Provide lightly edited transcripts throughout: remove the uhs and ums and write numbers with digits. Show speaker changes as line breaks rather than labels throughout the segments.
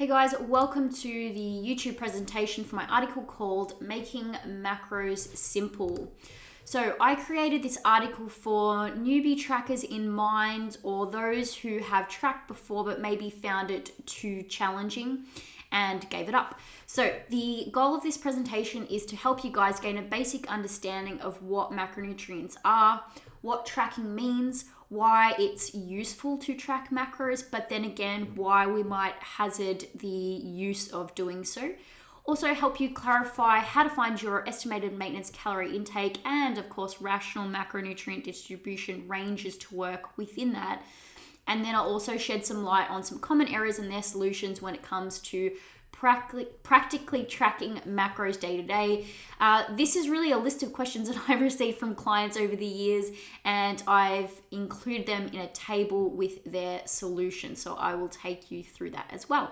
Hey guys, welcome to the YouTube presentation for my article called Making Macros Simple. So I created this article for newbie trackers in mind, or those who have tracked before but maybe found it too challenging and gave it up. So the goal of this presentation is to help you guys gain a basic understanding of what macronutrients are, what tracking means, why it's useful to track macros, but then again, why we might hazard the use of doing so. Also help you clarify how to find your estimated maintenance calorie intake and of course rational macronutrient distribution ranges to work within that. And then I'll also shed some light on some common errors and their solutions when it comes to practically tracking macros day to day. This is really a list of questions that I've received from clients over the years, and I've included them in a table with their solution. So I will take you through that as well.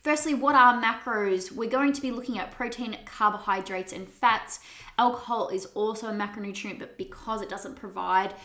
Firstly, what are macros? We're going to be looking at protein, carbohydrates, and fats. Alcohol is also a macronutrient, but because it doesn't provide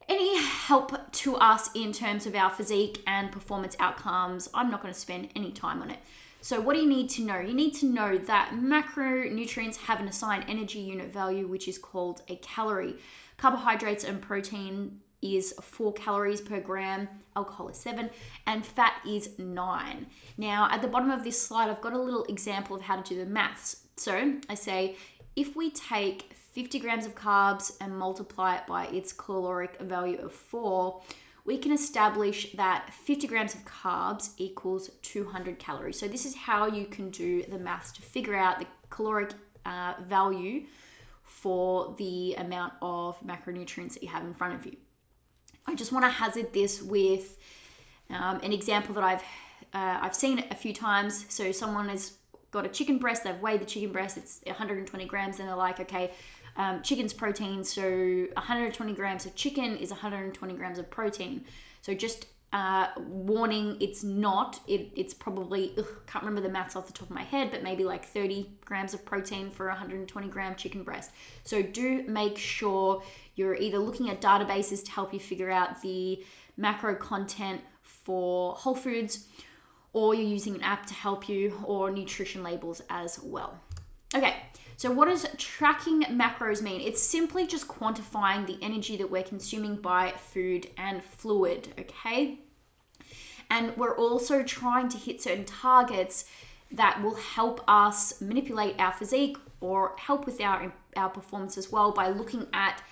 any help to us in terms of our physique and performance outcomes, I'm not going to spend any time on it. So what do you need to know? You need to know that macronutrients have an assigned energy unit value, which is called a calorie. Carbohydrates and protein is 4 calories per gram, alcohol is 7, and fat is 9. Now, at the bottom of this slide, I've got a little example of how to do the maths. So I say, if we take 50 grams of carbs and multiply it by its caloric value of 4, we can establish that 50 grams of carbs equals 200 calories. So this is how you can do the maths to figure out the caloric value for the amount of macronutrients that you have in front of you. I just want to hazard this with an example that I've seen a few times. So someone has got a chicken breast, they've weighed the chicken breast, it's 120 grams, and they're like, okay, chicken's protein, so 120 grams of chicken is 120 grams of protein. So just warning, it's not. It's probably, can't remember the maths off the top of my head, but maybe like 30 grams of protein for 120 gram chicken breast. So do make sure you're either looking at databases to help you figure out the macro content for whole foods, or you're using an app to help you, or nutrition labels as well. Okay, so what does tracking macros mean? It's simply just quantifying the energy that we're consuming by food and fluid, okay? And we're also trying to hit certain targets that will help us manipulate our physique or help with our performance as well by looking at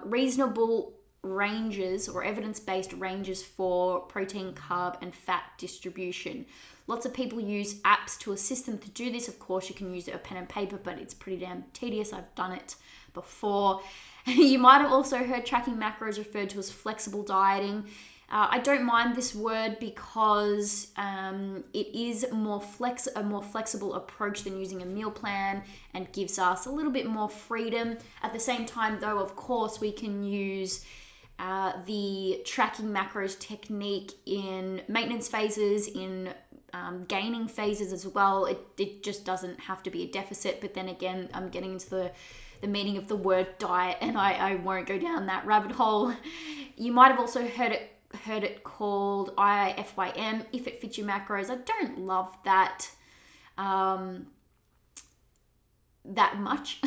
reasonable ranges or evidence-based ranges for protein, carb, and fat distribution. Lots of people use apps to assist them to do this. Of course, you can use a pen and paper, but it's pretty damn tedious. I've done it before. You might have also heard tracking macros referred to as flexible dieting. I don't mind this word because it is a more flexible approach than using a meal plan and gives us a little bit more freedom. At the same time, though, of course, we can use the tracking macros technique in maintenance phases, in gaining phases as well. It just doesn't have to be a deficit, but then again, I'm getting into the meaning of the word diet, and I won't go down that rabbit hole. You might have also heard it called IFYM, if it fits your macros. I don't love that that much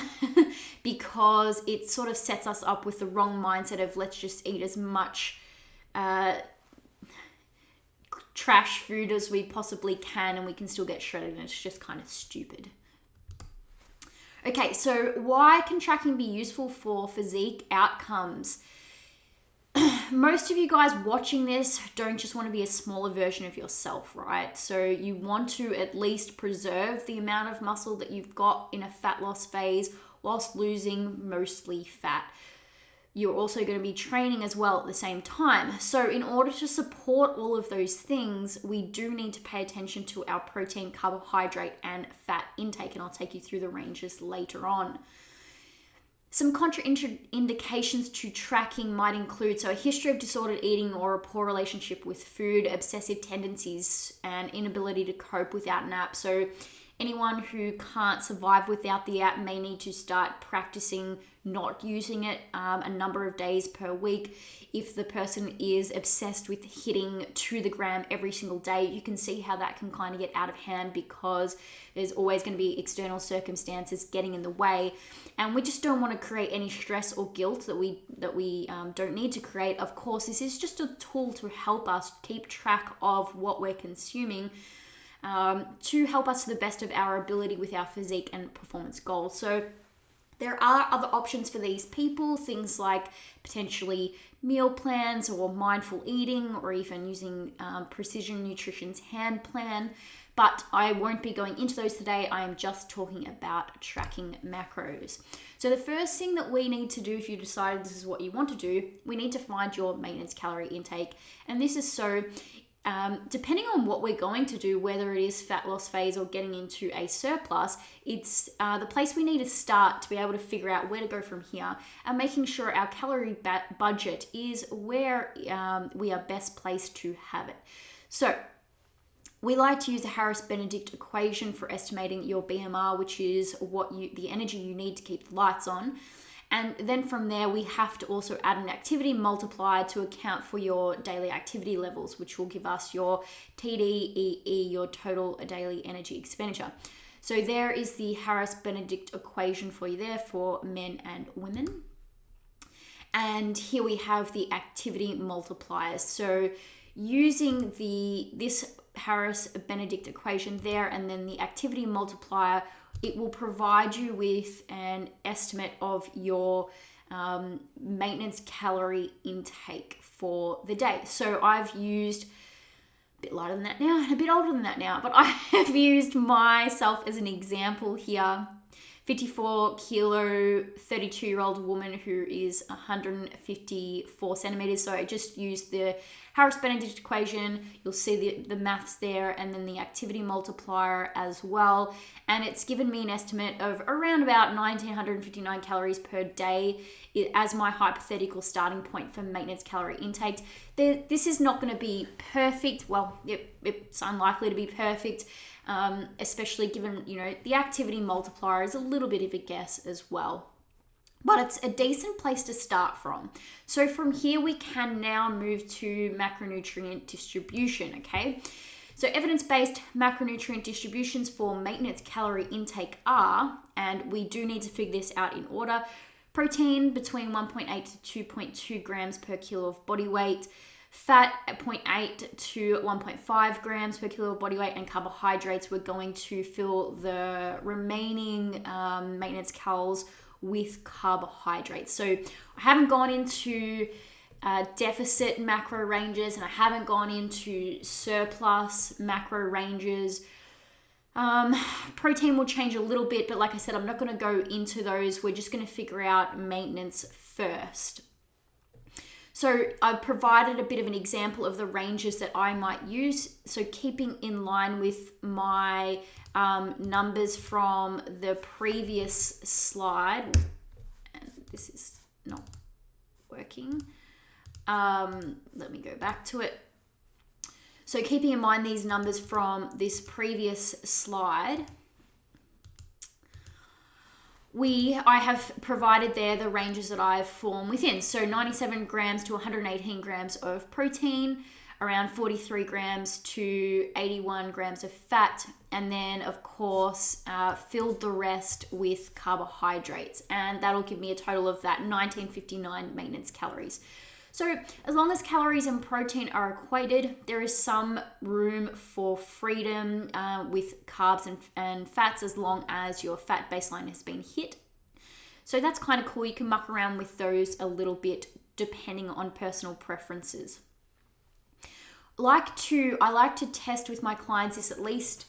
because it sort of sets us up with the wrong mindset of let's just eat as much trash food as we possibly can and we can still get shredded, and it's just kind of stupid. Okay, so why can tracking be useful for physique outcomes? Most of you guys watching this don't just want to be a smaller version of yourself, right? So you want to at least preserve the amount of muscle that you've got in a fat loss phase whilst losing mostly fat. You're also going to be training as well at the same time. So in order to support all of those things, we do need to pay attention to our protein, carbohydrate, and fat intake, and I'll take you through the ranges later on. Some contraindications to tracking might include a history of disordered eating or a poor relationship with food, obsessive tendencies, and inability to cope without an app. So Anyone who can't survive without the app may need to start practicing not using it a number of days per week. If the person is obsessed with hitting to the gram every single day, you can see how that can kind of get out of hand, because there's always going to be external circumstances getting in the way, and we just don't want to create any stress or guilt that we don't need to create. Of course, this is just a tool to help us keep track of what we're consuming, to help us to the best of our ability with our physique and performance goals. So there are other options for these people, things like potentially meal plans or mindful eating, or even using Precision Nutrition's hand plan. But I won't be going into those today. I am just talking about tracking macros. So the first thing that we need to do, if you decide this is what you want to do, we need to find your maintenance calorie intake. And this is so depending on what we're going to do, whether it is fat loss phase or getting into a surplus, it's the place we need to start to be able to figure out where to go from here, and making sure our calorie budget is where we are best placed to have it. So we like to use the Harris-Benedict equation for estimating your BMR, which is the energy you need to keep the lights on. And then from there, we have to also add an activity multiplier to account for your daily activity levels, which will give us your TDEE, your total daily energy expenditure. So there is the Harris-Benedict equation for you there for men and women. And here we have the activity multipliers. So using this Harris-Benedict equation there, and then the activity multiplier, it will provide you with an estimate of your maintenance calorie intake for the day. So I've used a bit lighter than that now and a bit older than that now, but I have used myself as an example here. 54 kilo, 32-year-old woman who is 154 centimeters. So I just used the Harris-Benedict equation. You'll see the maths there, and then the activity multiplier as well. And it's given me an estimate of around about 1,959 calories per day as my hypothetical starting point for maintenance calorie intake. This is not going to be perfect. Well, it's unlikely to be perfect. Especially given, the activity multiplier is a little bit of a guess as well. But it's a decent place to start from. So from here, we can now move to macronutrient distribution, okay? So evidence-based macronutrient distributions for maintenance calorie intake are, and we do need to figure this out in order, protein between 1.8 to 2.2 grams per kilo of body weight, fat at 0.8 to 1.5 grams per kilo of body weight, and carbohydrates, we're going to fill the remaining maintenance calories with carbohydrates. So I haven't gone into deficit macro ranges, and I haven't gone into surplus macro ranges. Protein will change a little bit, but like I said, I'm not going to go into those. We're just going to figure out maintenance first. So I've provided a bit of an example of the ranges that I might use. So keeping in line with my numbers from the previous slide, and this is not working. Let me go back to it. So keeping in mind these numbers from this previous slide, I have provided there the ranges that I've fallen within. So 97 grams to 118 grams of protein, around 43 grams to 81 grams of fat, and then of course filled the rest with carbohydrates, and that'll give me a total of that 1959 maintenance calories. So as long as calories and protein are equated, there is some room for freedom with carbs and fats, as long as your fat baseline has been hit. So that's kind of cool. You can muck around with those a little bit depending on personal preferences. I like to test with my clients this at least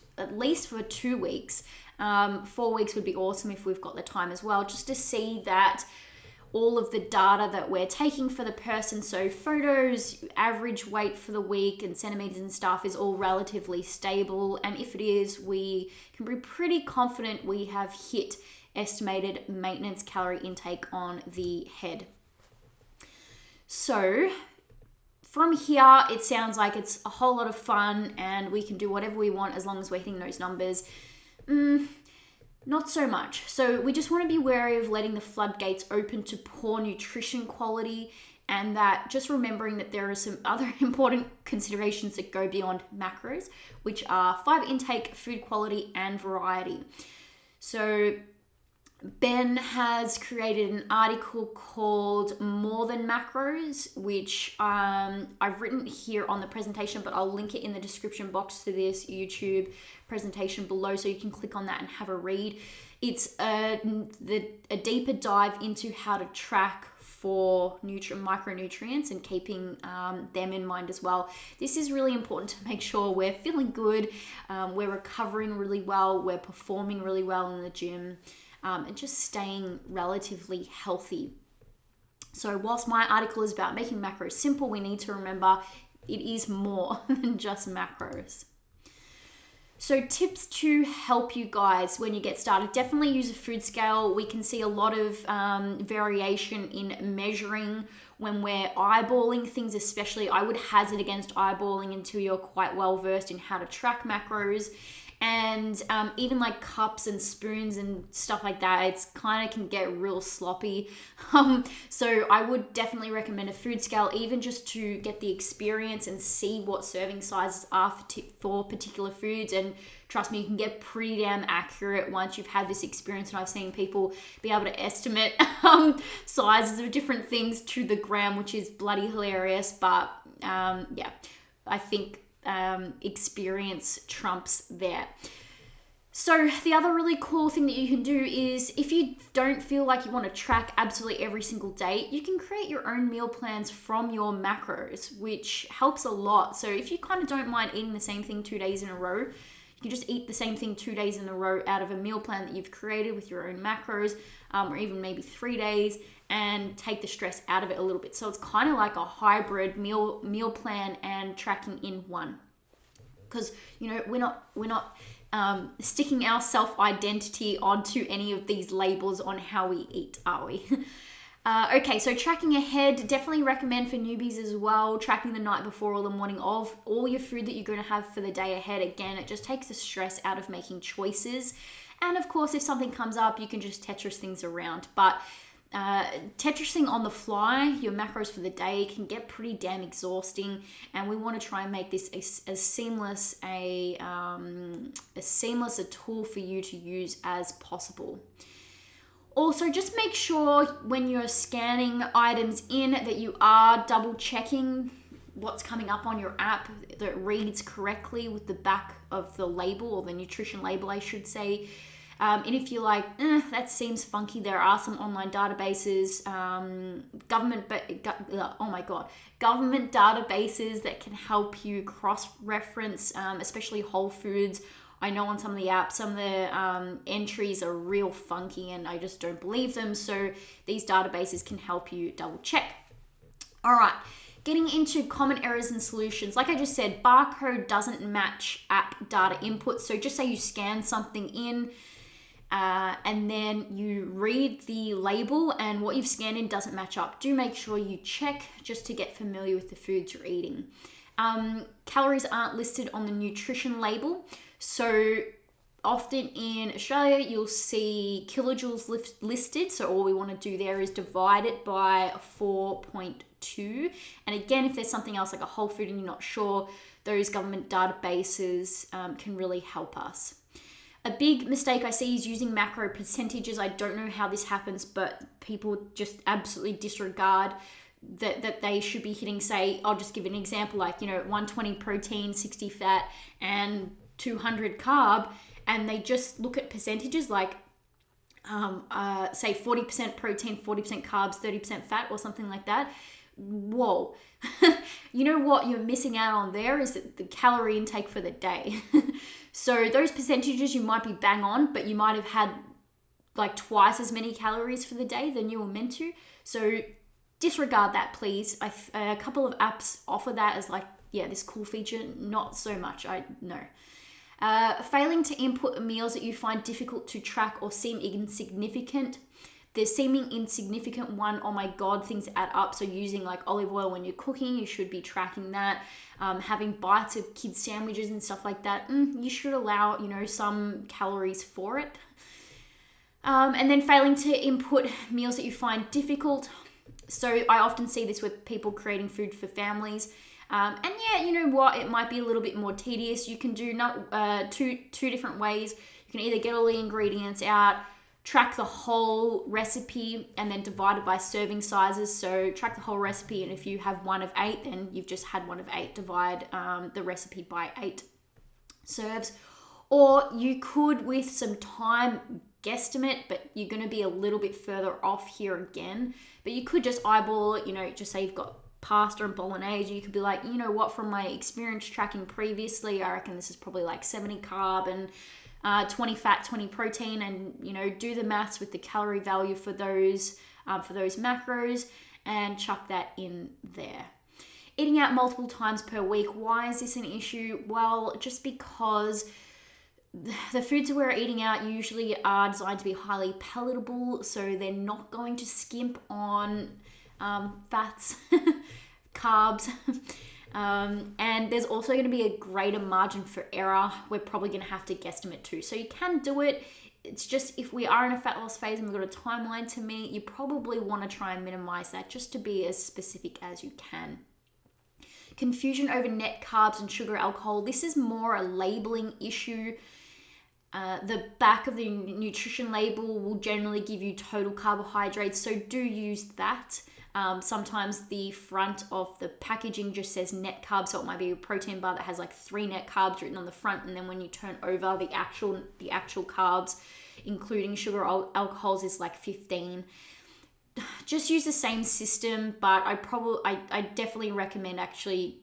for 2 weeks. 4 weeks would be awesome if we've got the time as well, just to see that all of the data that we're taking for the person, so photos, average weight for the week and centimeters and stuff, is all relatively stable. And if it is, we can be pretty confident we have hit estimated maintenance calorie intake on the head. So from here, it sounds like it's a whole lot of fun and we can do whatever we want as long as we're hitting those numbers. Not so much. So we just want to be wary of letting the floodgates open to poor nutrition quality, and that just remembering that there are some other important considerations that go beyond macros, which are fiber intake, food quality, and variety. So Ben has created an article called More Than Macros, which I've written here on the presentation, but I'll link it in the description box to this YouTube presentation below, so you can click on that and have a read. It's a deeper dive into how to track for micronutrients and keeping them in mind as well. This is really important to make sure we're feeling good, we're recovering really well, we're performing really well in the gym, and just staying relatively healthy. So whilst my article is about making macros simple, we need to remember it is more than just macros. So tips to help you guys when you get started: definitely use a food scale. We can see a lot of variation in measuring when we're eyeballing things, especially. I would hazard against eyeballing until you're quite well versed in how to track macros. And even like cups and spoons and stuff like that, it's kind of can get real sloppy. So I would definitely recommend a food scale, even just to get the experience and see what serving sizes are for particular foods. And trust me, you can get pretty damn accurate once you've had this experience. And I've seen people be able to estimate sizes of different things to the gram, which is bloody hilarious. But yeah, I think experience trumps there. So the other really cool thing that you can do is, if you don't feel like you want to track absolutely every single day, you can create your own meal plans from your macros, which helps a lot. So if you kind of don't mind eating the same thing 2 days in a row, you can just eat the same thing 2 days in a row out of a meal plan that you've created with your own macros, or even maybe 3 days, and take the stress out of it a little bit. So it's kind of like a hybrid meal plan and tracking in one. Because, you know, we're not sticking our self-identity onto any of these labels on how we eat, are we? Okay, so tracking ahead, definitely recommend for newbies as well, tracking the night before or the morning of all your food that you're going to have for the day ahead. Again, it just takes the stress out of making choices. And of course, if something comes up, you can just Tetris things around. But Tetrising on the fly, your macros for the day, can get pretty damn exhausting, and we want to try and make this as seamless a tool for you to use as possible. Also, just make sure when you're scanning items in that you are double checking what's coming up on your app, that it reads correctly with the back of the label, or the nutrition label, I should say. And if you're like, that seems funky, there are some online databases, government databases that can help you cross-reference, especially Whole Foods. I know on some of the apps, some of the entries are real funky and I just don't believe them. So these databases can help you double check. All right, getting into common errors and solutions. Like I just said, barcode doesn't match app data input. So just say you scan something in, and then you read the label and what you've scanned in doesn't match up. Do make sure you check just to get familiar with the foods you're eating. Calories aren't listed on the nutrition label. So often in Australia, you'll see kilojoules listed. So all we want to do there is divide it by 4.2. And again, if there's something else like a whole food and you're not sure, those government databases can really help us. A big mistake I see is using macro percentages. I don't know how this happens, but people just absolutely disregard that they should be hitting, say, I'll just give an example, like, 120 protein, 60 fat, and 200 carb, and they just look at percentages like, say 40% protein, 40% carbs, 30% fat, or something like that. Whoa. You know what you're missing out on there is the calorie intake for the day. So those percentages, you might be bang on, but you might have had like twice as many calories for the day than you were meant to. So disregard that, please. A couple of apps offer that as like, this cool feature. Not so much, I know. Failing to input meals that you find difficult to track or seem insignificant. the seeming insignificant one, oh my God, things add up. So using like olive oil when you're cooking, you should be tracking that. Having bites of kids' sandwiches and stuff like that, you should allow, some calories for it. And then failing to input meals that you find difficult. So I often see this with people creating food for families. And yeah, you know what? It might be a little bit more tedious. You can do two different ways. You can either get all the ingredients out, track the whole recipe, and then divide it by serving sizes. So track the whole recipe, and if you have 1 of 8, then you've just had 1 of 8. Divide the recipe by 8 serves. Or you could, with some time, guesstimate, but you're going to be a little bit further off here again. But you could just eyeball it, just say you've got pasta and bolognese. You could be like, you know what, from my experience tracking previously, I reckon this is probably like 70 carb and 20 fat, 20 protein, and do the maths with the calorie value for those macros and chuck that in there. Eating out multiple times per week. Why is this an issue? Well, just because the foods that we're eating out usually are designed to be highly palatable, so they're not going to skimp on fats, carbs, and there's also going to be a greater margin for error. We're probably going to have to guesstimate too. So you can do it. It's just if we are in a fat loss phase and we've got a timeline to meet, you probably want to try and minimize that just to be as specific as you can. Confusion over net carbs and sugar alcohol. This is more a labeling issue. The back of the nutrition label will generally give you total carbohydrates, so do use that. Sometimes the front of the packaging just says net carbs, so it might be a protein bar that has like 3 net carbs written on the front, and then when you turn over, the actual carbs, including sugar alcohols, is like 15. Just use the same system, but I definitely recommend actually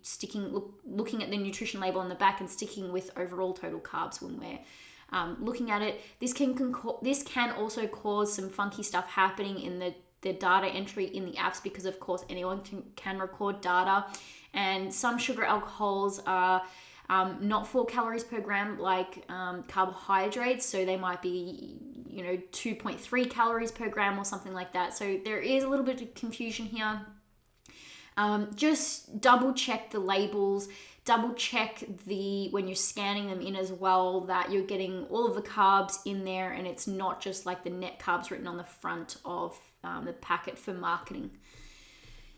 looking at the nutrition label on the back and sticking with overall total carbs when we're looking at it. This can also cause some funky stuff happening in the data entry in the apps, because of course anyone can record data, and some sugar alcohols are not 4 calories per gram like carbohydrates, so they might be 2.3 calories per gram or something like that. So there is a little bit of confusion here. Just double check the labels, double check when you're scanning them in as well, that you're getting all of the carbs in there and it's not just like the net carbs written on the front of the packet for marketing.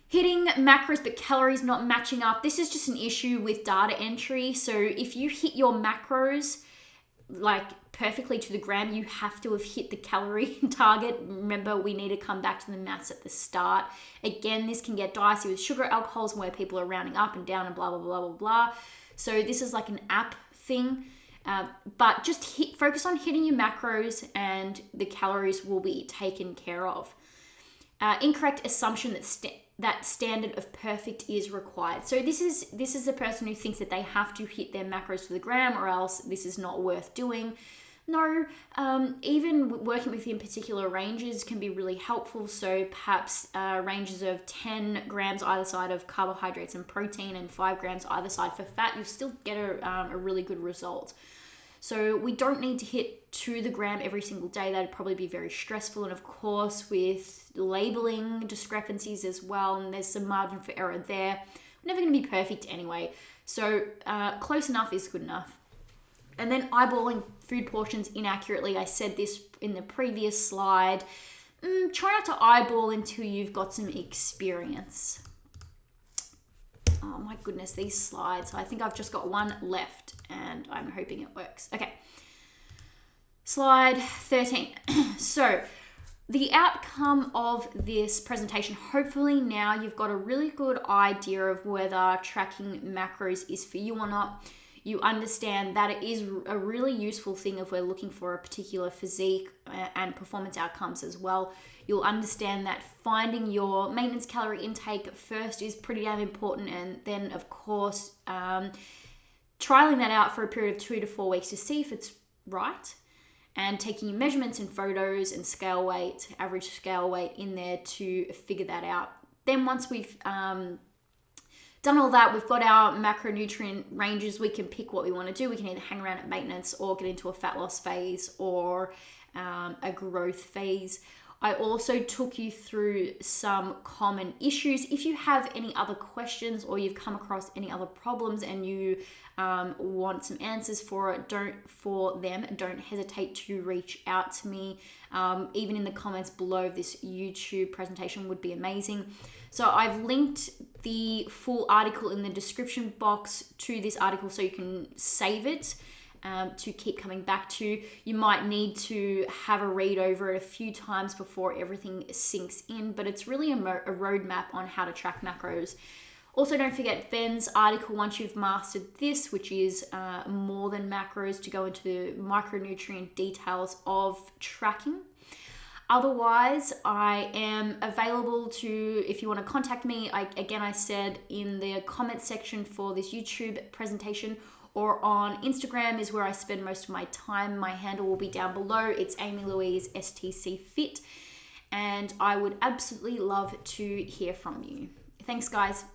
Hitting macros but calories not matching up. This is just an issue with data entry. So if you hit your macros like perfectly to the gram, you have to have hit the calorie target. Remember, we need to come back to the maths at the start. Again, this can get dicey with sugar alcohols where people are rounding up and down and blah, blah, blah, blah, blah. So this is like an app thing. But just focus on hitting your macros and the calories will be taken care of. Incorrect assumption that standard of perfect is required. So this is the person who thinks that they have to hit their macros to the gram or else this is not worth doing. No, even working within particular ranges can be really helpful. So perhaps ranges of 10 grams either side of carbohydrates and protein and 5 grams either side for fat, you'll still get a really good result. So we don't need to hit to the gram every single day. That'd probably be very stressful. And of course, with labeling discrepancies as well, and there's some margin for error there. We're never going to be perfect anyway. So close enough is good enough. And then eyeballing food portions inaccurately. I said this in the previous slide. Try not to eyeball until you've got some experience. Oh my goodness, these slides. I think I've just got one left and I'm hoping it works. Okay. Slide 13. So the outcome of this presentation, hopefully now you've got a really good idea of whether tracking macros is for you or not. You understand that it is a really useful thing if we're looking for a particular physique and performance outcomes as well. You'll understand that finding your maintenance calorie intake first is pretty damn important, and then of course trialing that out for a period of 2 to 4 weeks to see if it's right, and taking your measurements and photos and scale weight, average scale weight in there to figure that out. Then once we've done all that, we've got our macronutrient ranges, we can pick what we want to do. We can either hang around at maintenance or get into a fat loss phase or a growth phase. I also took you through some common issues. If you have any other questions or you've come across any other problems and you want some answers for it, don't hesitate to reach out to me. Even in the comments below this YouTube presentation would be amazing. So I've linked the full article in the description box to this article so you can save it to keep coming back to. You might need to have a read over it a few times before everything sinks in, but it's really a roadmap on how to track macros. Also, don't forget Ben's article, once you've mastered this, which is more than macros, to go into micronutrient details of tracking. Otherwise, I am available to, if you want to contact me, I said in the comment section for this YouTube presentation, or on Instagram is where I spend most of my time. My handle will be down below. It's Amy Louise STCfit, and I would absolutely love to hear from you. Thanks, guys.